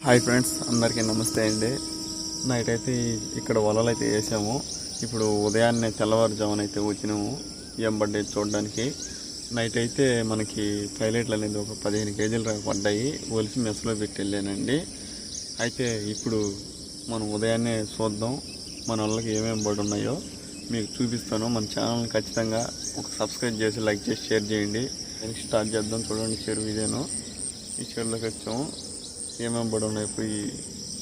Hi friends, అందరికీ నమస్తే అండి. నైట్ అయితే ఇక్కడ వలలు అయితే వేసాము. ఇప్పుడు ఉదయాన్నే తెల్లవారుజామున అయితే వచ్చినాము ఏం పడ్డాయి చూడడానికి. నైట్ అయితే మనకి పైలెట్లు అనేది ఒక 15 కేజీలు పడ్డాయి. ఒలిసి మెస్లో పెట్టి వెళ్ళానండి. అయితే ఇప్పుడు మనం ఉదయాన్నే చూద్దాం మన వాళ్ళకి ఏమేమి పడి ఉన్నాయో మీకు చూపిస్తాను. మన ఛానల్ని ఖచ్చితంగా ఒక సబ్స్క్రైబ్ చేసి లైక్ చేసి షేర్ చేయండి. స్టార్ట్ చేద్దాం. చూడండి, చెరువు ఇదేను. ఈ చెరువులోకి వచ్చాము. ఏమేమి పడి ఉన్నాయి పోయి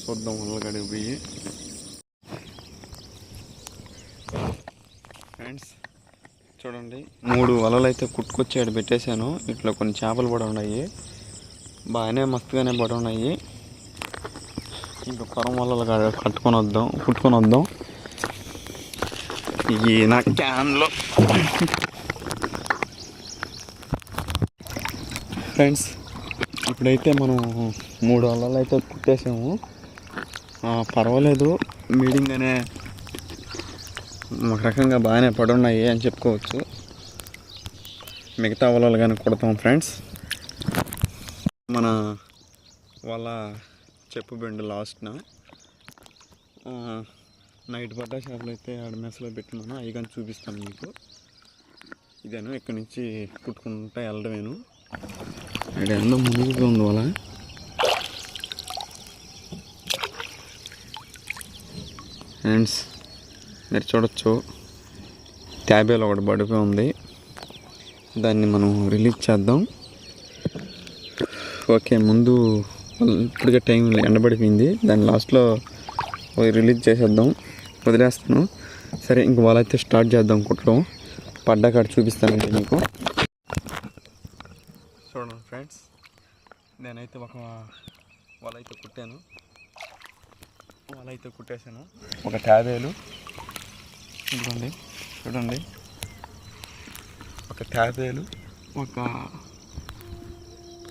చూద్దాం. ఉల్లగడికి పోయి ఫ్రెండ్స్ చూడండి, 3 వలలు అయితే కుట్టుకొచ్చి ఆడ పెట్టేశాను. ఇట్లా కొన్ని చేపలు పడి ఉన్నాయి. బాగానే మస్తుగానే పడి ఉన్నాయి. ఇంకా కొరం వలలు కుట్టుకొని వద్దాం. ఈ నా క్యాన్లో ఫ్రెండ్స్ ఇప్పుడైతే మనం 3 వలలు అయితే కుట్టేసాము. పర్వాలేదు, మీడియంగానే ఒక రకంగా బాగానే పడి ఉన్నాయి అని చెప్పుకోవచ్చు. మిగతా వలలు కానీ కుడతాం ఫ్రెండ్స్. మన వాళ్ళ చెప్పు బెండు లాస్ట్న నైట్ పడ్డ చేపలు అయితే ఆడ మెస్లో పెట్టినాను. అవి కానీ చూపిస్తాను మీకు. ఇదేను ఇక్కడి నుంచి కుట్టుకుంటా వెళ్ళడమేను. ఇక్కడ ఎంతో మునిగిపోయి ఉంది వాళ్ళ. ఫ్రెండ్స్ మీరు చూడొచ్చు, ట్యాబేలో ఒకటి పడిపోయి ఉంది. దాన్ని మనం రిలీజ్ చేద్దాం. ఓకే, ముందు ఇప్పటికే టైం ఎండబడిపోయింది. దాన్ని లాస్ట్లో రిలీజ్ చేసేద్దాం. వదిలేస్తాను. సరే, ఇంక వాళ్ళైతే స్టార్ట్ చేద్దాం కుట్టడం. పడ్డాకాడ చూపిస్తానండి మీకు. చూడండి ఫ్రెండ్స్, నేనైతే ఒక వల అయితే కుట్టేశాను. ఒక ట్యాబేలు ఇదిగోండి, చూడండి. ఒక ట్యాబేలు, ఒక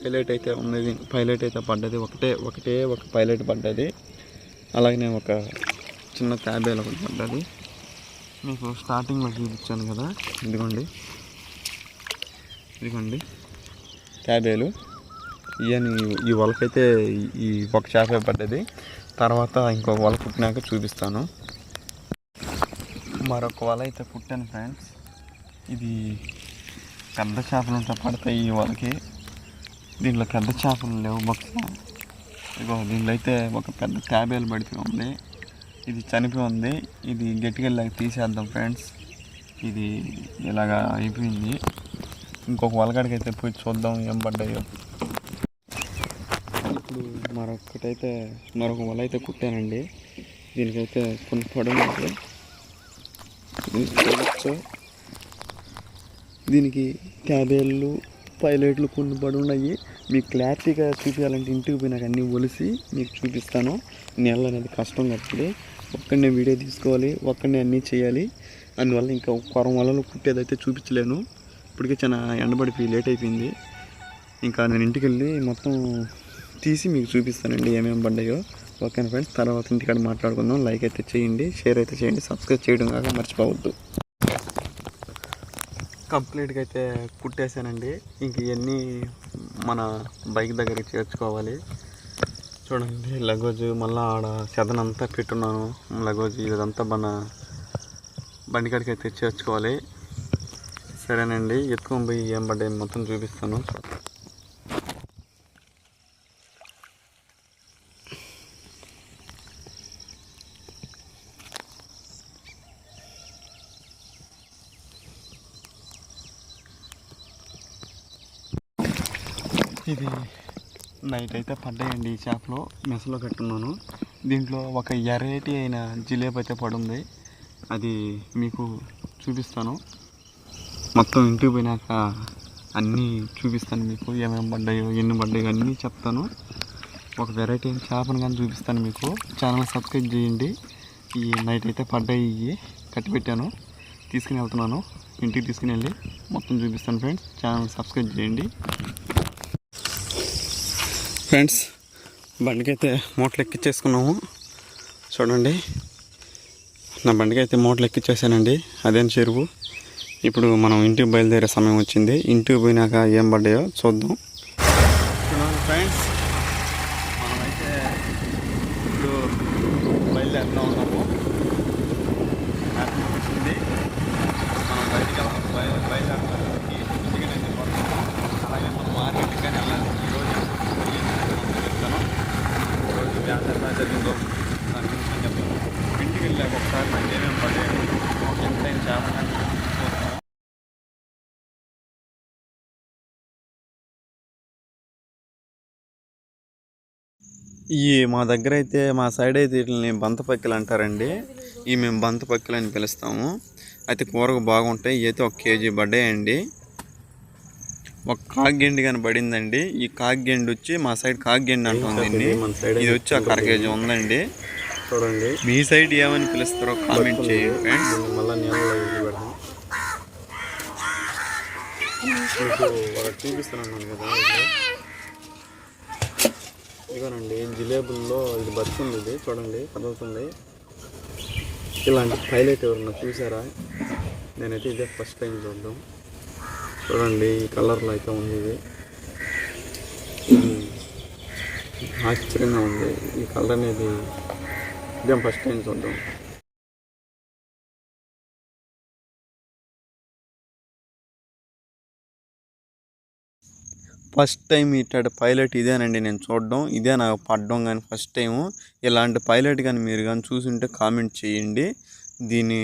పైలట్ అయితే ఉన్నది. పైలట్ అయితే పడ్డది. ఒక పైలట్ పడ్డది. అలాగనే ఒక చిన్న ట్యాబేలు ఒకటి పడ్డది. మీకు స్టార్టింగ్లో చూపించాను కదా, ఇదిగోండి ట్యాబేలు. ఈ వలకైతే ఈ ఒక చేప పడ్డది. తర్వాత ఇంకొక వల కుట్టినాక చూపిస్తాను. మరొక వల అయితే కుట్టాను ఫ్రెండ్స్. ఇది పెద్ద చేపలు ఉంటే పడతాయి ఈ వలకి. దీంట్లో పెద్ద చేపలు లేవు బొక్క. ఇగో దీంట్లో అయితే ఒక పెద్ద ట్యాబేలు పడిపోయి ఉంది. ఇది చనిపోయి ఉంది. ఇది గట్టిగా తీసేద్దాం ఫ్రెండ్స్. ఇది ఇలాగా అయిపోయింది. ఇంకొక వలగడికి అయితే పోయి చూద్దాం ఏం పడ్డాయో. ఇప్పుడు మరొక వల అయితే కుట్టానండి. దీనికైతే కొన్ని పడున్నాయి. చూడొచ్చు, దీనికి ట్యాబేళ్ళు, పైలట్లు కొన్ని పడి ఉన్నాయి. మీకు క్లారిటీగా చూపించాలంటే ఇంటికి పోయినాక అన్నీ ఒలిసి మీకు చూపిస్తాను. నెల అనేది కష్టం కాబట్టి ఒక్కడనే వీడియో తీసుకోవాలి, ఒక్కడనే అన్నీ చేయాలి. అందువల్ల ఇంకా కొరం వలలు కుట్టేదైతే చూపించలేను. ఇప్పటికే చాలా ఎండబడిపోయి లేట్ అయిపోయింది. ఇంకా నేను ఇంటికి వెళ్ళి మొత్తం తీసి మీకు చూపిస్తానండి ఏమేమి పడ్డాయో. ఓకేనా ఫ్రెండ్స్, తర్వాత ఇంటికాడ మాట్లాడుకుందాం. లైక్ అయితే చేయండి, షేర్ అయితే చేయండి, సబ్స్క్రైబ్ చేయడం కాక మర్చిపోవద్దు. కంప్లీట్గా అయితే కుట్టేశానండి. ఇంక ఇవన్నీ మన బైక్ దగ్గరికి చేర్చుకోవాలి. చూడండి, లగేజ్ మళ్ళీ ఆడ చెదనంతా పెట్టున్నాను. లగేజ్ ఇదంతా మన బండికాడికి అయితే చేర్చుకోవాలి. సరేనండి, ఎత్తుకొని పోయి ఏం పడ్డాయి మొత్తం చూపిస్తాను. ఇది నైట్ అయితే పడ్డాయండి. ఈ చేపలో మెసలో కట్టున్నాను. దీంట్లో ఒక ఎరేటి అయిన జిలేబీ అయితే పడుంది. అది మీకు చూపిస్తాను. మొత్తం ఇంటికి పోయినాక అన్నీ చూపిస్తాను మీకు. ఏమేమి పడ్డాయో, ఎన్ని పడ్డాయో అన్నీ చెప్తాను. ఒక వెరైటీ అయిన చేపను కానీ చూపిస్తాను మీకు. ఛానల్ సబ్స్క్రైబ్ చేయండి. ఈ నైట్ అయితే పడ్డాయి, ఇవి కట్టి పెట్టాను. తీసుకుని వెళ్తున్నాను. ఇంటికి తీసుకుని వెళ్ళి మొత్తం చూపిస్తాను ఫ్రెండ్స్. ఛానల్ సబ్స్క్రైబ్ చేయండి ఫ్రెండ్స్. బండికైతే మూటలు ఎక్కించేసుకున్నాము. చూడండి, నా బండికైతే మూటలు ఎక్కించేసానండి. అదేం చెరువు. ఇప్పుడు మనం ఇంటికి బయలుదేరే సమయం వచ్చింది. ఇంటికి పోయినాక ఏం పడ్డాయో చూద్దాం. ఫ్రెండ్స్, మనమైతే చేస్తూ ఉన్నాము. మార్కెట్ వచ్చింది, మనం బయటకు బయలుదేరడానికి చికెన్ అయితే కొడతాము. అలాగే మనం మార్కెట్కి కానీ వెళ్ళాలి. ఈరోజు చెప్తాను, ఈరోజు వ్యాపారం ఎలా జరిగిందో దాని గురించి నేను చెప్తాను. ఇంటికి వెళ్ళాక ఒకసారి నాకు ఏమేమి పడ్డాయి ఎంతైనా చేప చూస్తాము. ఈ మా దగ్గర అయితే మా సైడ్ అయితే వీటిని బంతపక్కిలు అంటారండి. ఇవి మేము బంతపక్కిలు అని పిలుస్తాము. అయితే కూరకు బాగుంటాయి. ఇవి అయితే 1 కేజీ పడ్డాయండి. ఒక కాగ్గెండి కానీ పడిందండి. ఈ కాగ్గెండి వచ్చి మా సైడ్ కాగ్గెండి అంటాం దీన్ని. ఇది వచ్చి 1/2 కేజీ ఉందండి. చూడండి, మీ సైడ్ ఏమని పిలుస్తారో కామెంట్ చేయండి ఫ్రెండ్స్. మళ్ళీ నీళ్ళలో చూపిస్తున్నాను కదా, ఇదిగోనండి జిలేబుల్లో ఇది బతుకుంది. ఇది చూడండి కదులుతుంది. ఇలాంటి పైలట్ ఎవరన్నా చూసారా? నేనైతే ఇదే ఫస్ట్ టైం చూద్దాం. చూడండి ఈ కలర్లో అయితే ఉంది. ఇది ఆశ్చర్యంగా ఉంది. ఈ కలర్ అనేది ఇదే ఫస్ట్ టైం చూద్దాం. ఫస్ట్ టైం ఇట్లాంటి పైలట్ ఇదేనండి నేను చూడడం. ఇదే నాకు పడడం కానీ ఫస్ట్ టైము. ఇలాంటి పైలట్ కానీ మీరు కానీ చూసుంటే కామెంట్ చేయండి. దీని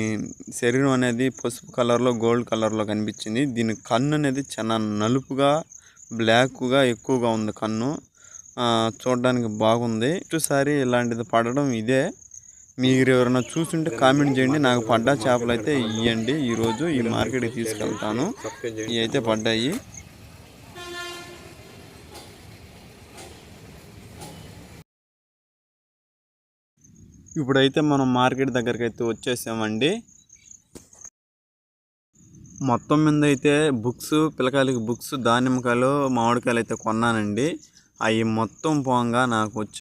శరీరం అనేది పసుపు కలర్లో గోల్డ్ కలర్లో కనిపించింది. దీని కన్ను అనేది చాలా నలుపుగా బ్లాక్గా ఎక్కువగా ఉంది కన్ను. చూడడానికి బాగుంది. ఒకసారి ఇలాంటిది పడడం ఇదే. మీరు ఎవరైనా చూస్తుంటే కామెంట్ చేయండి. నాకు పడ్డ చేపలు అయితే ఇవ్వండి. ఈరోజు ఈ మార్కెట్కి తీసుకెళ్తాను. ఇవి అయితే పడ్డాయి. ఇప్పుడైతే మనం మార్కెట్ దగ్గరికి అయితే వచ్చేసామండి. మొత్తం మీద అయితే బుక్స్, పిల్లకాయలకి బుక్స్, దానిమ్మకాయలు, మామిడికాయలు అయితే కొన్నానండి. అవి మొత్తం పోగా నాకు వచ్చి